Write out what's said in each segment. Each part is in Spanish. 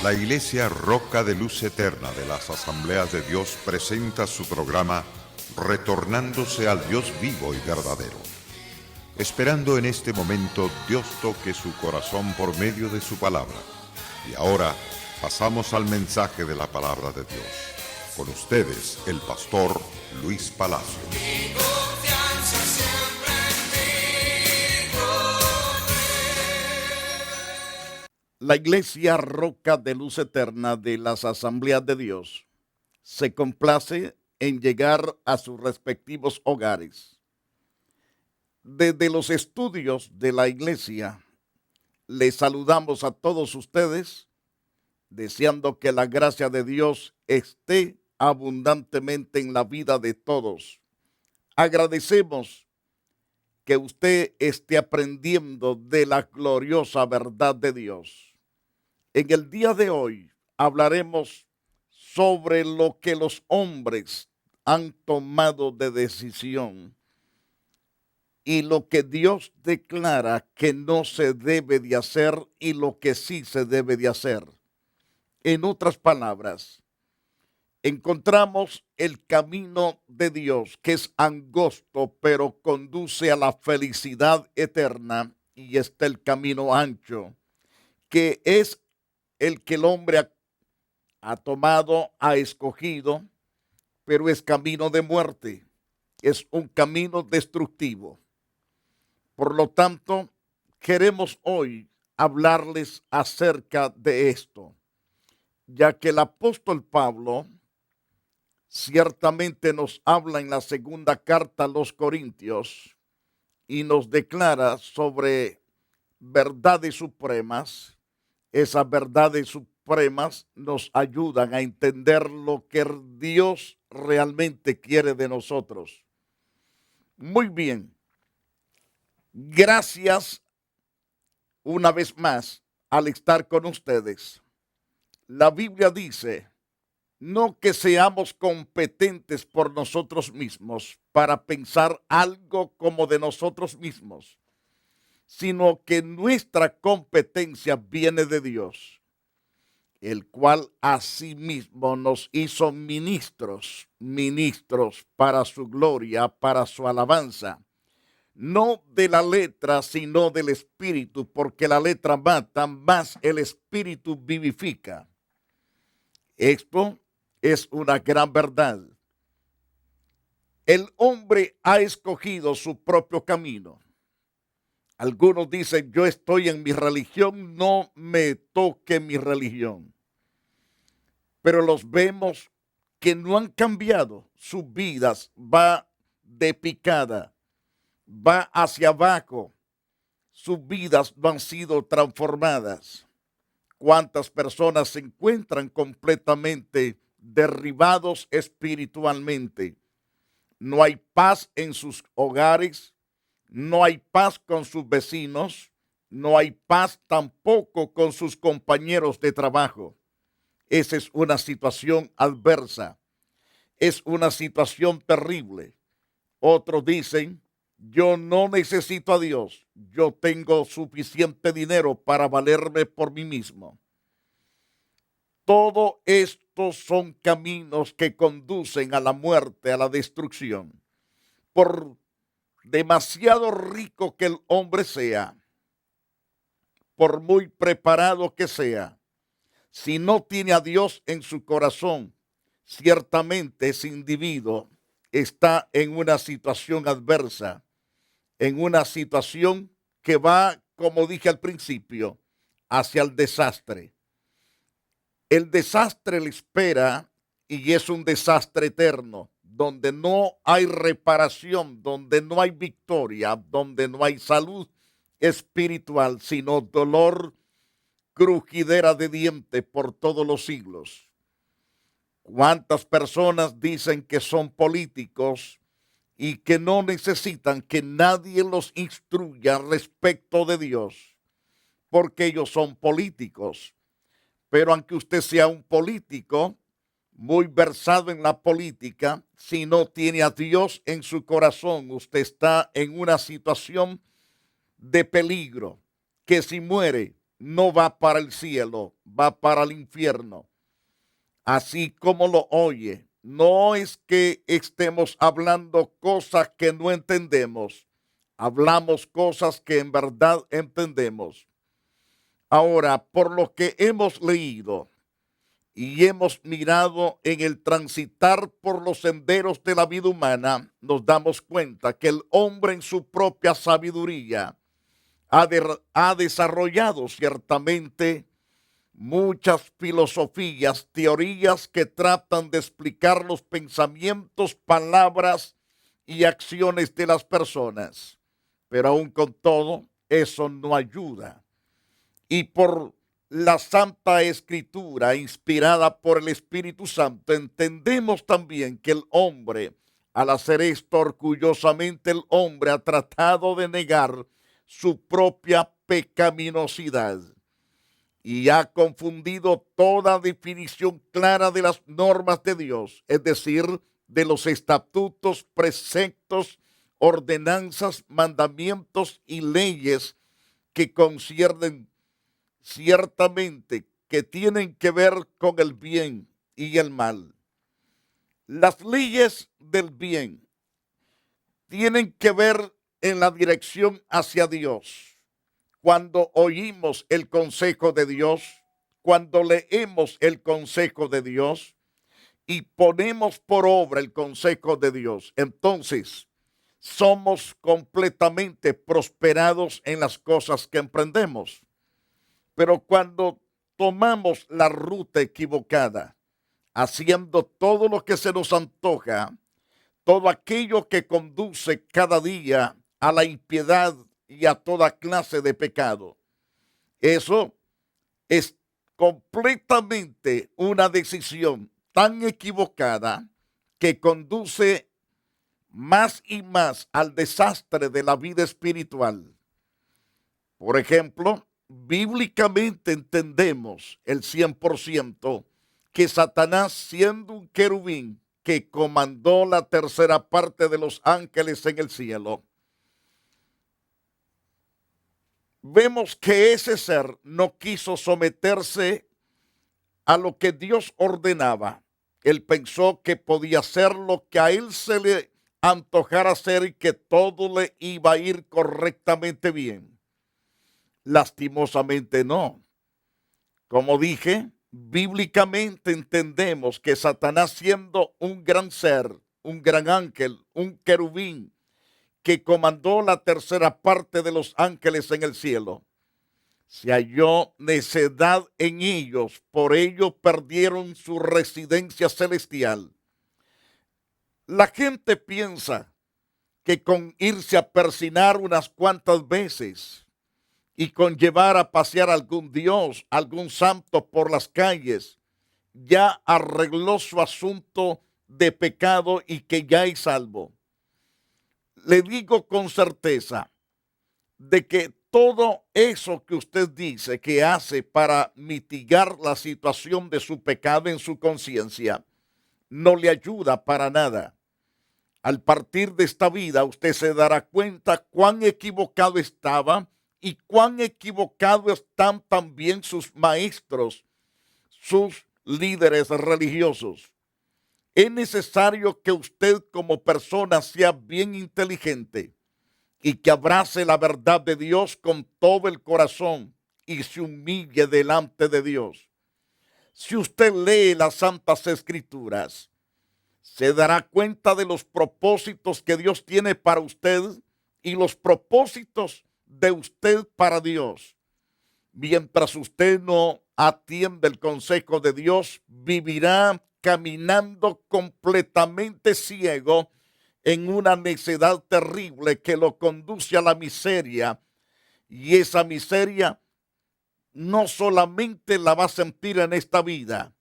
La Iglesia Roca de Luz Eterna de las Asambleas de Dios presenta su programa Retornándose al Dios vivo y verdadero. Esperando en este momento Dios toque su corazón por medio de su palabra. Y ahora pasamos al mensaje de la palabra de Dios. Con ustedes, el pastor Luis Palacio. La Iglesia Roca de Luz Eterna de las Asambleas de Dios se complace en llegar a sus respectivos hogares. Desde los estudios de la Iglesia, les saludamos a todos ustedes, deseando que la gracia de Dios esté abundantemente en la vida de todos. Agradecemos que usted esté aprendiendo de la gloriosa verdad de Dios. En el día de hoy hablaremos sobre lo que los hombres han tomado de decisión y lo que Dios declara que no se debe de hacer y lo que sí se debe de hacer. En otras palabras, encontramos el camino de Dios, que es angosto, pero conduce a la felicidad eterna, y está el camino ancho, que es el que el hombre ha tomado, ha escogido, pero es camino de muerte, es un camino destructivo. Por lo tanto, queremos hoy hablarles acerca de esto, ya que el apóstol Pablo ciertamente nos habla en la segunda carta a los Corintios y nos declara sobre verdades supremas. Esas verdades supremas nos ayudan a entender lo que Dios realmente quiere de nosotros. Muy bien. Gracias una vez más al estar con ustedes. La Biblia dice, no que seamos competentes por nosotros mismos para pensar algo como de nosotros mismos, sino que nuestra competencia viene de Dios, el cual asimismo nos hizo ministros para su gloria, para su alabanza. No de la letra, sino del Espíritu, porque la letra mata, más el Espíritu vivifica. Esto es una gran verdad. El hombre ha escogido su propio camino. Algunos dicen, yo estoy en mi religión, no me toque mi religión. Pero los vemos que no han cambiado, sus vidas va de picada, va hacia abajo, sus vidas no han sido transformadas. ¿Cuántas personas se encuentran completamente derribados espiritualmente? No hay paz en sus hogares, no hay paz con sus vecinos, no hay paz tampoco con sus compañeros de trabajo. Esa es una situación adversa, es una situación terrible. Otros dicen, yo no necesito a Dios, yo tengo suficiente dinero para valerme por mí mismo. Todo estos son caminos que conducen a la muerte, a la destrucción. Por demasiado rico que el hombre sea, por muy preparado que sea, si no tiene a Dios en su corazón, ciertamente ese individuo está en una situación adversa, en una situación que va, como dije al principio, hacia el desastre. El desastre le espera y es un desastre eterno, donde no hay reparación, donde no hay victoria, donde no hay salud espiritual, sino dolor, crujidera de dientes por todos los siglos. ¿Cuántas personas dicen que son políticos y que no necesitan que nadie los instruya respecto de Dios? Porque ellos son políticos. Pero aunque usted sea un político, muy versado en la política, si no tiene a Dios en su corazón, usted está en una situación de peligro, que si muere, no va para el cielo, va para el infierno. Así como lo oye, no es que estemos hablando cosas que no entendemos, hablamos cosas que en verdad entendemos. Ahora, por lo que hemos leído y hemos mirado en el transitar por los senderos de la vida humana, nos damos cuenta que el hombre en su propia sabiduría ha desarrollado ciertamente muchas filosofías, teorías que tratan de explicar los pensamientos, palabras y acciones de las personas. Pero aún con todo, eso no ayuda. Y por la Santa Escritura, inspirada por el Espíritu Santo, entendemos también que el hombre, al hacer esto orgullosamente, el hombre ha tratado de negar su propia pecaminosidad y ha confundido toda definición clara de las normas de Dios, es decir, de los estatutos, preceptos, ordenanzas, mandamientos y leyes que conciernen ciertamente, que tienen que ver con el bien y el mal. Las leyes del bien tienen que ver en la dirección hacia Dios. Cuando oímos el consejo de Dios, cuando leemos el consejo de Dios y ponemos por obra el consejo de Dios, entonces somos completamente prosperados en las cosas que emprendemos. Pero cuando tomamos la ruta equivocada, haciendo todo lo que se nos antoja, todo aquello que conduce cada día a la impiedad y a toda clase de pecado, eso es completamente una decisión tan equivocada que conduce más y más al desastre de la vida espiritual. Por ejemplo, bíblicamente entendemos el 100% que Satanás, siendo un querubín que comandó la tercera parte de los ángeles en el cielo, vemos que ese ser no quiso someterse a lo que Dios ordenaba. Él pensó que podía hacer lo que a él se le antojara hacer y que todo le iba a ir correctamente bien. Lastimosamente no. Como dije, bíblicamente entendemos que Satanás, siendo un gran ser, un gran ángel, un querubín, que comandó la tercera parte de los ángeles en el cielo, se halló necedad en ellos, por ello perdieron su residencia celestial. La gente piensa que con irse a persinar unas cuantas veces y con llevar a pasear a algún dios, algún santo por las calles, ya arregló su asunto de pecado y que ya es salvo. Le digo con certeza de que todo eso que usted dice que hace para mitigar la situación de su pecado en su conciencia no le ayuda para nada. Al partir de esta vida, usted se dará cuenta cuán equivocado estaba y cuán equivocados están también sus maestros, sus líderes religiosos. Es necesario que usted como persona sea bien inteligente y que abrace la verdad de Dios con todo el corazón y se humille delante de Dios. Si usted lee las Santas Escrituras, se dará cuenta de los propósitos que Dios tiene para usted y los propósitos de usted para Dios. Mientras usted no atiende el consejo de Dios, vivirá caminando completamente ciego en una necedad terrible que lo conduce a la miseria, y esa miseria no solamente la va a sentir en esta vida,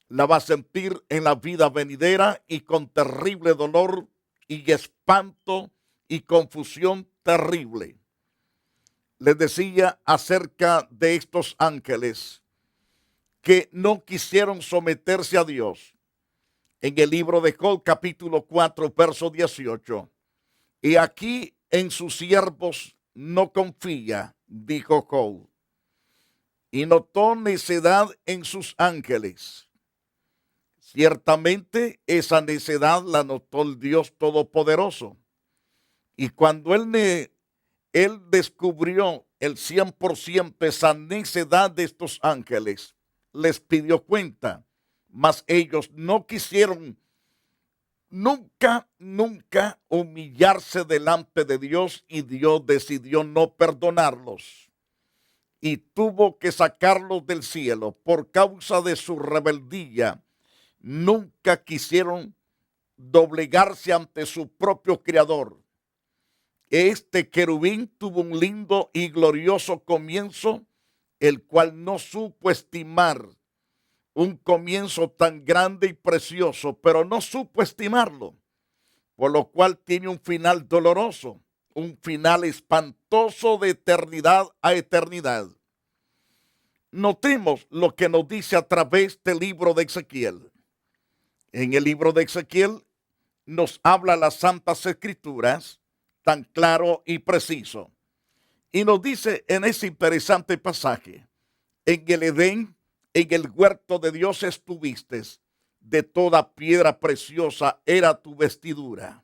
la va a sentir en la vida venidera y con terrible dolor y espanto y confusión terrible. Les decía acerca de estos ángeles que no quisieron someterse a Dios. En el libro de Job, capítulo 4, verso 18. Y aquí en sus siervos no confía, dijo Job. y notó necedad en sus ángeles. Ciertamente esa necedad la notó el Dios Todopoderoso. Y cuando él descubrió el 100% esa necedad de estos ángeles, les pidió cuenta, mas ellos no quisieron nunca humillarse delante de Dios, y Dios decidió no perdonarlos y tuvo que sacarlos del cielo por causa de su rebeldía. Nunca quisieron doblegarse ante su propio Creador. Este querubín tuvo un lindo y glorioso comienzo, el cual no supo estimar. Un comienzo tan grande y precioso, pero no supo estimarlo, por lo cual tiene un final doloroso, un final espantoso de eternidad a eternidad. Notemos lo que nos dice a través del libro de Ezequiel. En el libro de Ezequiel nos habla las Santas Escrituras tan claro y preciso. Y nos dice en ese interesante pasaje: en el Edén, en el huerto de Dios estuviste, de toda piedra preciosa era tu vestidura,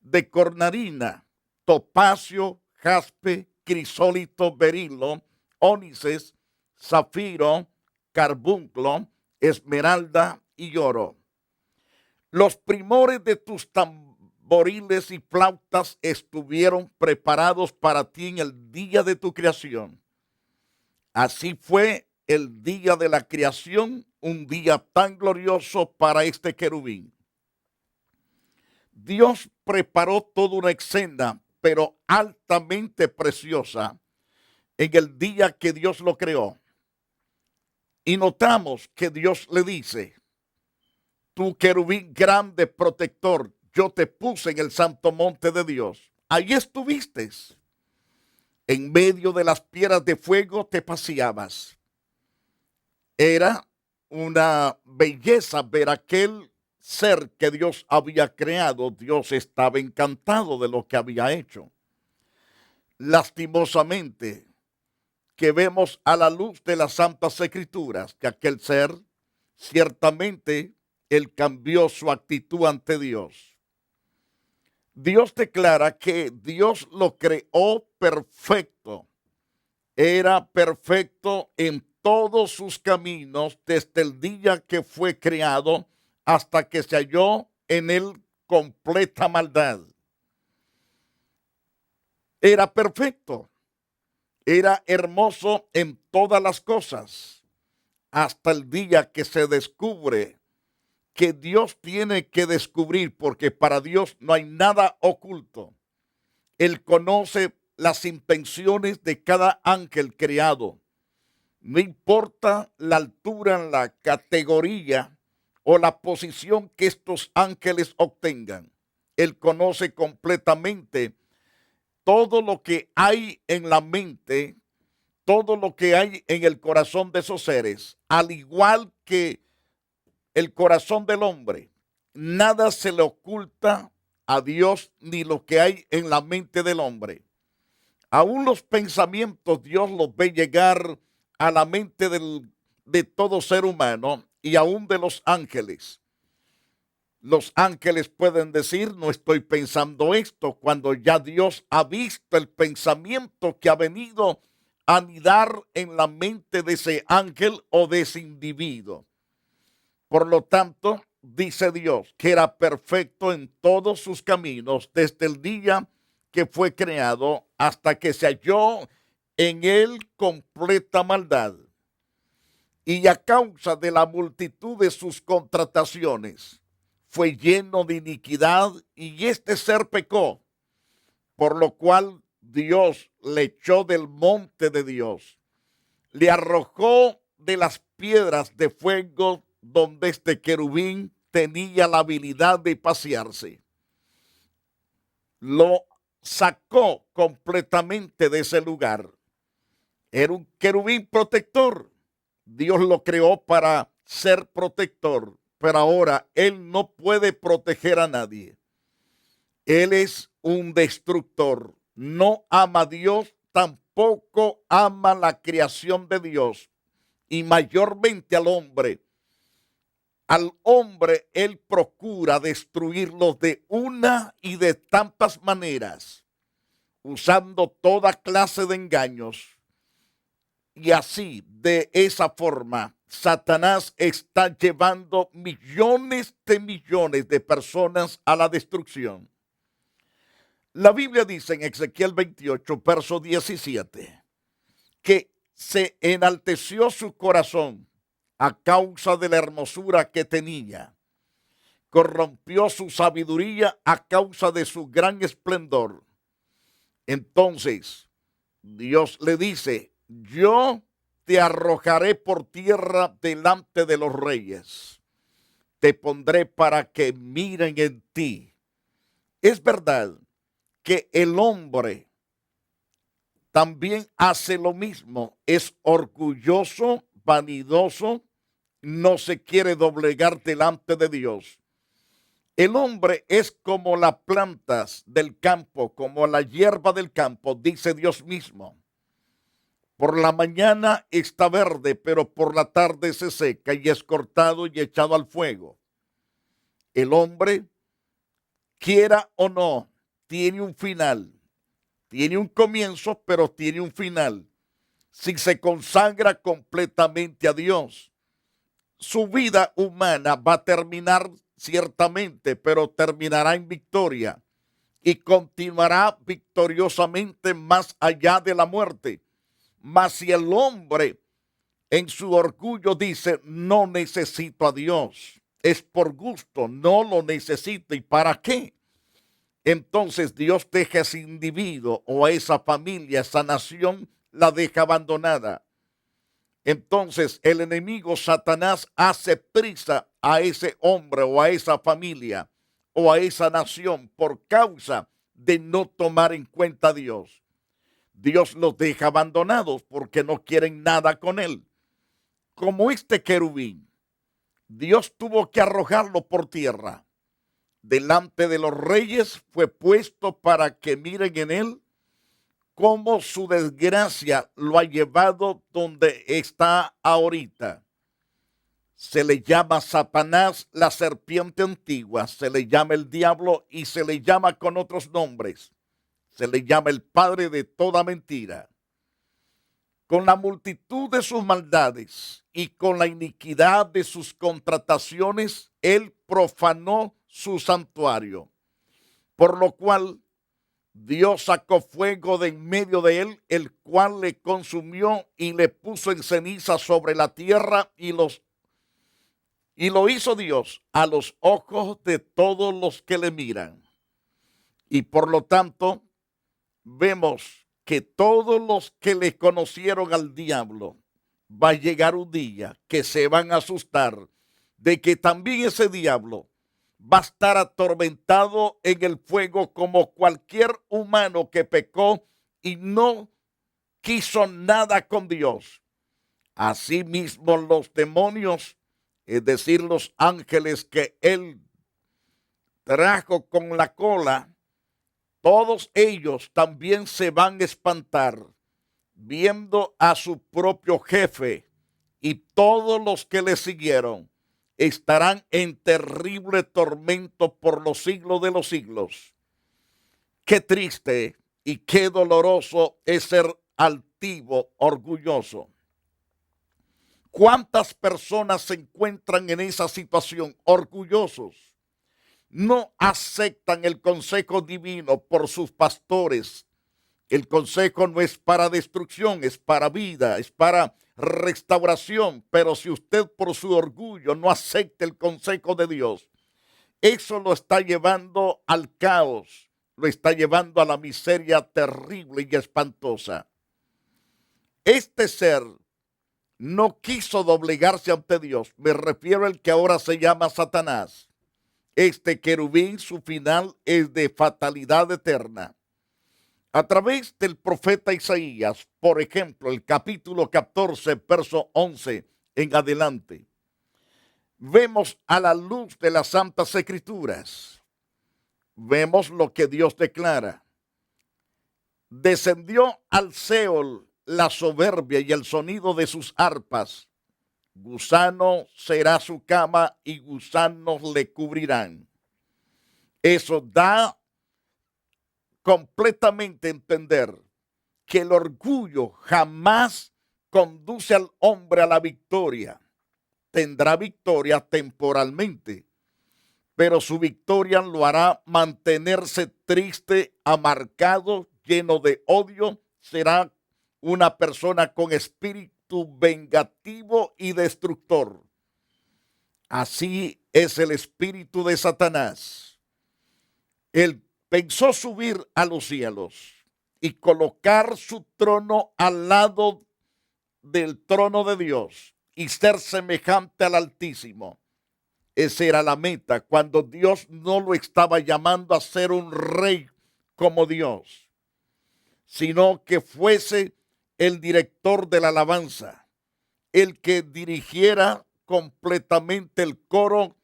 de cornalina, topacio, jaspe, crisólito, berilo, ónices, zafiro, carbunclo, esmeralda y oro. Los primores de tus tamboriles y flautas estuvieron preparados para ti en el día de tu creación. Así fue el día de la creación, un día tan glorioso para este querubín. Dios preparó toda una escena, pero altamente preciosa, en el día que Dios lo creó. Y notamos que Dios le dice: tu querubín grande protector, yo te puse en el santo monte de Dios. Ahí estuviste. En medio de las piedras de fuego te paseabas. Era una belleza ver aquel ser que Dios había creado. Dios estaba encantado de lo que había hecho. Lastimosamente, que vemos a la luz de las Santas Escrituras que aquel ser, ciertamente, él cambió su actitud ante Dios. Dios declara que Dios lo creó perfecto. Era perfecto en todos sus caminos desde el día que fue creado hasta que se halló en él completa maldad. Era perfecto. Era hermoso en todas las cosas, hasta el día que se descubre que Dios tiene que descubrir, porque para Dios no hay nada oculto. Él conoce las intenciones de cada ángel creado. No importa la altura, la categoría o la posición que estos ángeles obtengan. Él conoce completamente todo lo que hay en la mente, todo lo que hay en el corazón de esos seres, al igual que el corazón del hombre. Nada se le oculta a Dios, ni lo que hay en la mente del hombre. Aún los pensamientos Dios los ve llegar a la mente de todo ser humano, y aún de los ángeles. Los ángeles pueden decir: no estoy pensando esto, cuando ya Dios ha visto el pensamiento que ha venido a anidar en la mente de ese ángel o de ese individuo. Por lo tanto, dice Dios que era perfecto en todos sus caminos desde el día que fue creado hasta que se halló en él completa maldad. Y a causa de la multitud de sus contrataciones, fue lleno de iniquidad, y este ser pecó, por lo cual Dios le echó del monte de Dios, le arrojó de las piedras de fuego donde este querubín tenía la habilidad de pasearse. Lo sacó completamente de ese lugar. Era un querubín protector. Dios lo creó para ser protector, pero ahora él no puede proteger a nadie. Él es un destructor. No ama a Dios, tampoco poco ama la creación de Dios y mayormente al hombre. Al hombre él procura destruirlo de una y de tantas maneras, usando toda clase de engaños. Y así, de esa forma, Satanás está llevando millones de personas a la destrucción. La Biblia dice en Ezequiel 28, verso 17, que se enalteció su corazón a causa de la hermosura que tenía. Corrompió su sabiduría a causa de su gran esplendor. Entonces, Dios le dice, yo te arrojaré por tierra delante de los reyes. Te pondré para que miren en ti. Es verdad que el hombre también hace lo mismo. Es orgulloso, vanidoso, no se quiere doblegar delante de Dios. El hombre es como las plantas del campo, como la hierba del campo, dice Dios mismo. Por la mañana está verde, pero por la tarde se seca y es cortado y echado al fuego. El hombre, quiera o no, tiene un final. Tiene un comienzo, pero tiene un final. Si se consagra completamente a Dios, su vida humana va a terminar ciertamente, pero terminará en victoria y continuará victoriosamente más allá de la muerte. Mas si el hombre en su orgullo dice, no necesito a Dios, es por gusto, no lo necesito, ¿y para qué? Entonces Dios deja a ese individuo o a esa familia, esa nación, la deja abandonada. Entonces el enemigo Satanás hace prisa a ese hombre o a esa familia o a esa nación por causa de no tomar en cuenta a Dios. Dios los deja abandonados porque no quieren nada con él. Como este querubín, Dios tuvo que arrojarlo por tierra. Delante de los reyes fue puesto para que miren en él cómo su desgracia lo ha llevado donde está ahorita. Se le llama Satanás, la serpiente antigua, se le llama el diablo y se le llama con otros nombres. Se le llama el padre de toda mentira. Con la multitud de sus maldades y con la iniquidad de sus contrataciones, él profanó su santuario, por lo cual Dios sacó fuego de en medio de él, el cual le consumió y le puso en ceniza sobre la tierra y lo hizo Dios a los ojos de todos los que le miran. Y por lo tanto, vemos que todos los que le conocieron al diablo, va a llegar un día que se van a asustar de que también ese diablo va a estar atormentado en el fuego como cualquier humano que pecó y no quiso nada con Dios. Asimismo los demonios, es decir, los ángeles que él trajo con la cola, todos ellos también se van a espantar viendo a su propio jefe, y todos los que le siguieron estarán en terrible tormento por los siglos de los siglos. Qué triste y qué doloroso es ser altivo, orgulloso. ¿Cuántas personas se encuentran en esa situación, orgullosos? No aceptan el consejo divino por sus pastores. El consejo no es para destrucción, es para vida, es para restauración. Pero si usted por su orgullo no acepta el consejo de Dios, eso lo está llevando al caos, lo está llevando a la miseria terrible y espantosa. Este ser no quiso doblegarse ante Dios. Me refiero al que ahora se llama Satanás. Este querubín, su final es de fatalidad eterna. A través del profeta Isaías, por ejemplo, el capítulo 14, verso 11 en adelante, vemos a la luz de las Santas Escrituras, vemos lo que Dios declara. Descendió al Seol la soberbia y el sonido de sus arpas. Gusano será su cama y gusanos le cubrirán. Eso da completamente a entender que el orgullo jamás conduce al hombre a la victoria. Tendrá victoria temporalmente, pero su victoria lo hará mantenerse triste, amargado, lleno de odio. Será una persona con espíritu vengativo y destructor. Así es el espíritu de Satanás. Él pensó subir a los cielos y colocar su trono al lado del trono de Dios y ser semejante al Altísimo. Esa era la meta, cuando Dios no lo estaba llamando a ser un rey como Dios, sino que fuese el director de la alabanza, el que dirigiera completamente el coro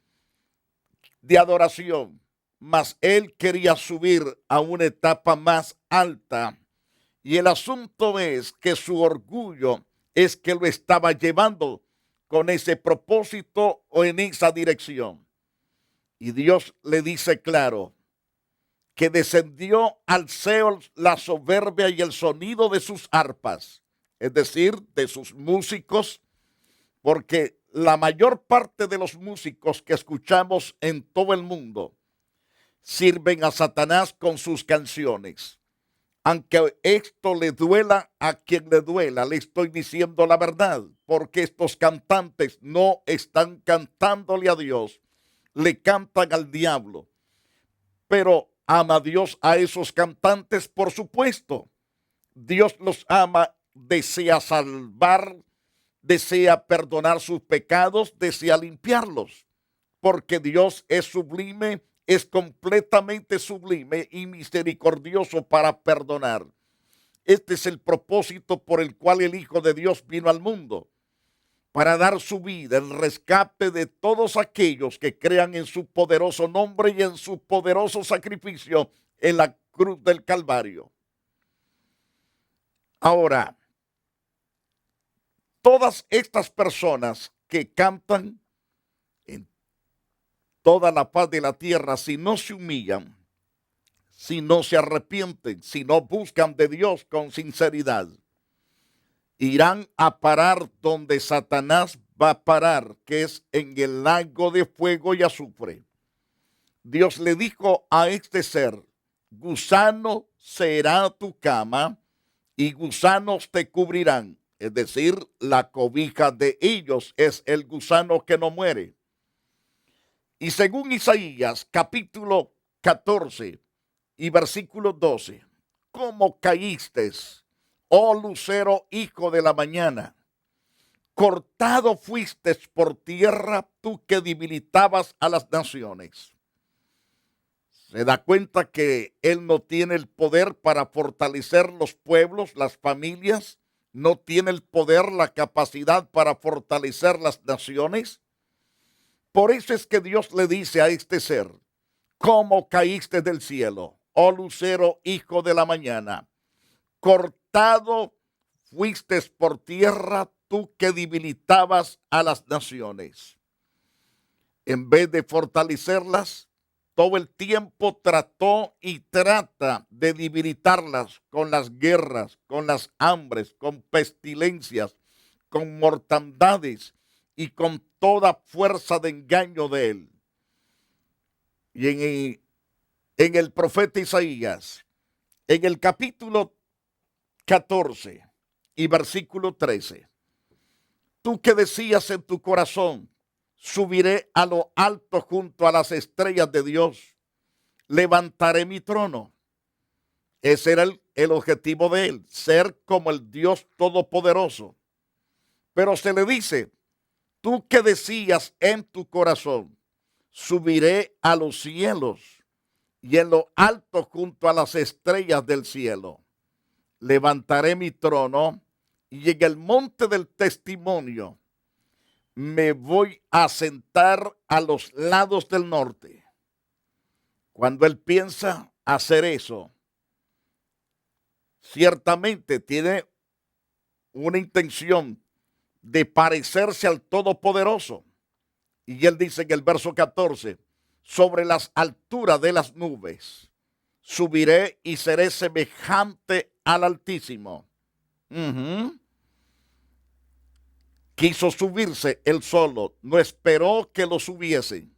de adoración. Mas él quería subir a una etapa más alta. Y el asunto es que su orgullo es que lo estaba llevando con ese propósito o en esa dirección. Y Dios le dice claro que descendió al Seol la soberbia y el sonido de sus arpas, es decir, de sus músicos, porque la mayor parte de los músicos que escuchamos en todo el mundo sirven a Satanás con sus canciones. Aunque esto le duela a quien le duela, le estoy diciendo la verdad, porque estos cantantes no están cantándole a Dios, le cantan al diablo. Pero ama Dios a esos cantantes, por supuesto. Dios los ama, desea salvar, desea perdonar sus pecados, desea limpiarlos, porque Dios es sublime, es completamente sublime y misericordioso para perdonar. Este es el propósito por el cual el Hijo de Dios vino al mundo, para dar su vida, el rescate de todos aquellos que crean en su poderoso nombre y en su poderoso sacrificio en la cruz del Calvario. Ahora, todas estas personas que cantan en toda la paz de la tierra, si no se humillan, si no se arrepienten, si no buscan de Dios con sinceridad, irán a parar donde Satanás va a parar, que es en el lago de fuego y azufre. Dios le dijo a este ser: gusano será tu cama y gusanos te cubrirán. Es decir, la cobija de ellos es el gusano que no muere. Y según Isaías capítulo 14 y versículo 12, ¿cómo caíste, oh lucero, hijo de la mañana? Cortado fuiste por tierra, tú que debilitabas a las naciones. Se da cuenta que él no tiene el poder para fortalecer los pueblos, las familias, no tiene el poder, la capacidad para fortalecer las naciones. Por eso es que Dios le dice a este ser: ¿cómo caíste del cielo, oh lucero, hijo de la mañana? Cortado fuiste por tierra, tú que debilitabas a las naciones. En vez de fortalecerlas, todo el tiempo trató y trata de debilitarlas con las guerras, con las hambres, con pestilencias, con mortandades y con toda fuerza de engaño de él. Y en el profeta Isaías, en el capítulo 14 y versículo 13, tú que decías en tu corazón: subiré a lo alto junto a las estrellas de Dios, levantaré mi trono. Ese era el objetivo de él, ser como el Dios Todopoderoso. Pero se le dice: tú que decías en tu corazón: subiré a los cielos y en lo alto junto a las estrellas del cielo, levantaré mi trono y en el monte del testimonio me voy a sentar a los lados del norte. Cuando él piensa hacer eso, ciertamente tiene una intención de parecerse al Todopoderoso. Y él dice en el verso 14, sobre las alturas de las nubes subiré y seré semejante al Altísimo. Quiso subirse él solo, no esperó que lo subiesen.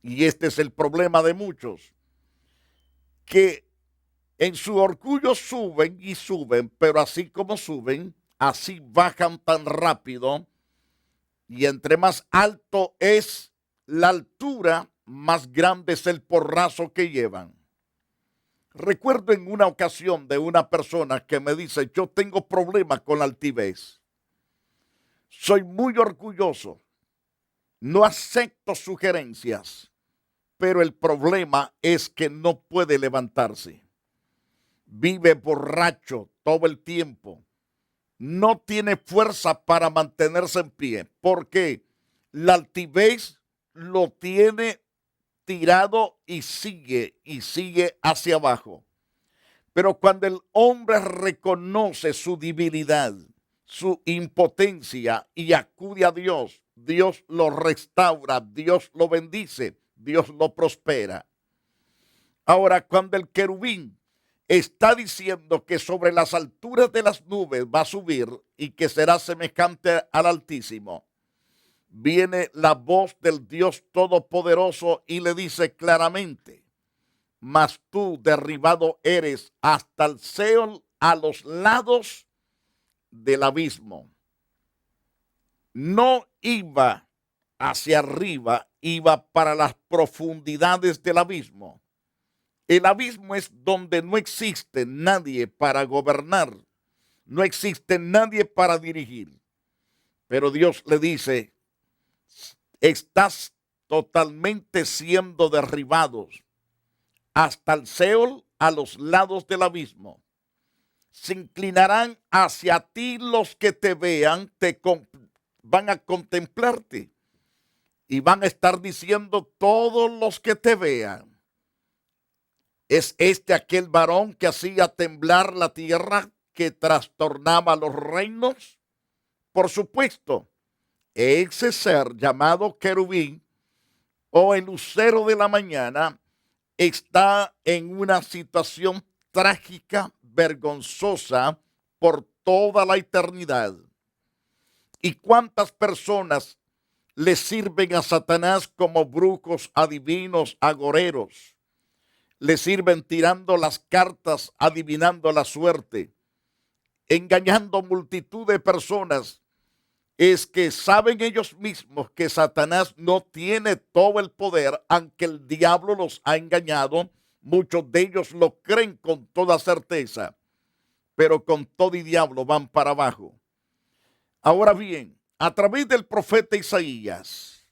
Y este es el problema de muchos, que en su orgullo suben y suben, pero así como suben, así bajan tan rápido. Y entre más alto es la altura, más grande es el porrazo que llevan. Recuerdo en una ocasión de una persona que me dice, yo tengo problemas con la altivez. Soy muy orgulloso, no acepto sugerencias, pero el problema es que no puede levantarse. Vive borracho todo el tiempo. No tiene fuerza para mantenerse en pie, porque la altivez lo tiene tirado y sigue hacia abajo. Pero cuando el hombre reconoce su debilidad, su impotencia y acude a Dios, Dios lo restaura, Dios lo bendice, Dios lo prospera. Ahora, cuando el querubín está diciendo que sobre las alturas de las nubes va a subir y que será semejante al Altísimo, viene la voz del Dios Todopoderoso y le dice claramente, mas tú derribado eres hasta el Seol, a los lados del abismo. No iba hacia arriba, iba para las profundidades del abismo. El abismo es donde no existe nadie para gobernar, no existe nadie para dirigir. Pero Dios le dice, estás totalmente siendo derribados hasta el Seol, a los lados del abismo. Se inclinarán hacia ti los que te vean, van a contemplarte y van a estar diciendo todos los que te vean, ¿es este aquel varón que hacía temblar la tierra, que trastornaba los reinos? Por supuesto, ese ser llamado querubín o el lucero de la mañana está en una situación trágica, vergonzosa por toda la eternidad. ¿Y cuántas personas le sirven a Satanás como brujos, adivinos, agoreros? Le sirven tirando las cartas, adivinando la suerte, engañando multitud de personas. Es que saben ellos mismos que Satanás no tiene todo el poder, aunque el diablo los ha engañado. Muchos de ellos lo creen con toda certeza, pero con todo y diablo van para abajo. Ahora bien, a través del profeta Isaías,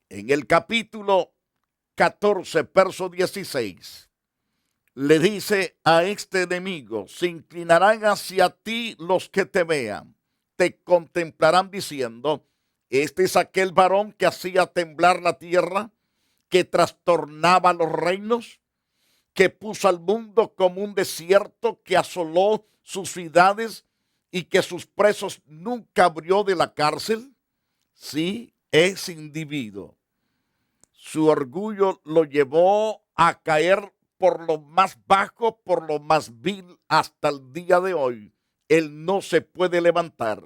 en el capítulo 14, verso 16, le dice a este enemigo, se inclinarán hacia ti los que te vean, te contemplarán diciendo, este es aquel varón que hacía temblar la tierra, que trastornaba los reinos, que puso al mundo como un desierto, que asoló sus ciudades y que sus presos nunca abrió de la cárcel. Sí, ese individuo, su orgullo lo llevó a caer por lo más bajo, por lo más vil hasta el día de hoy. Él no se puede levantar.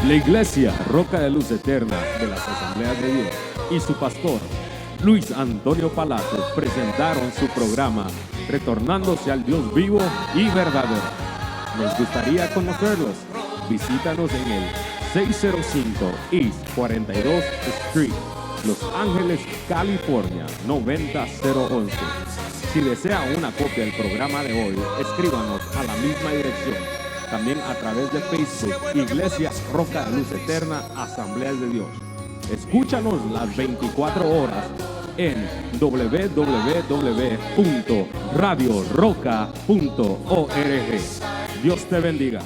La Iglesia Roca de Luz Eterna de las Asambleas de Dios y su pastor Luis Antonio Palacio presentaron su programa Retornándose al Dios vivo y verdadero. Nos gustaría conocerlos. Visítanos en el 605 East 42 Street, Los Ángeles, California 90011. Si desea una copia del programa de hoy, escríbanos a la misma dirección. También a través de Facebook, Iglesia Roca de Luz Eterna, Asambleas de Dios. Escúchanos las 24 horas en www.radioroca.org. Dios te bendiga.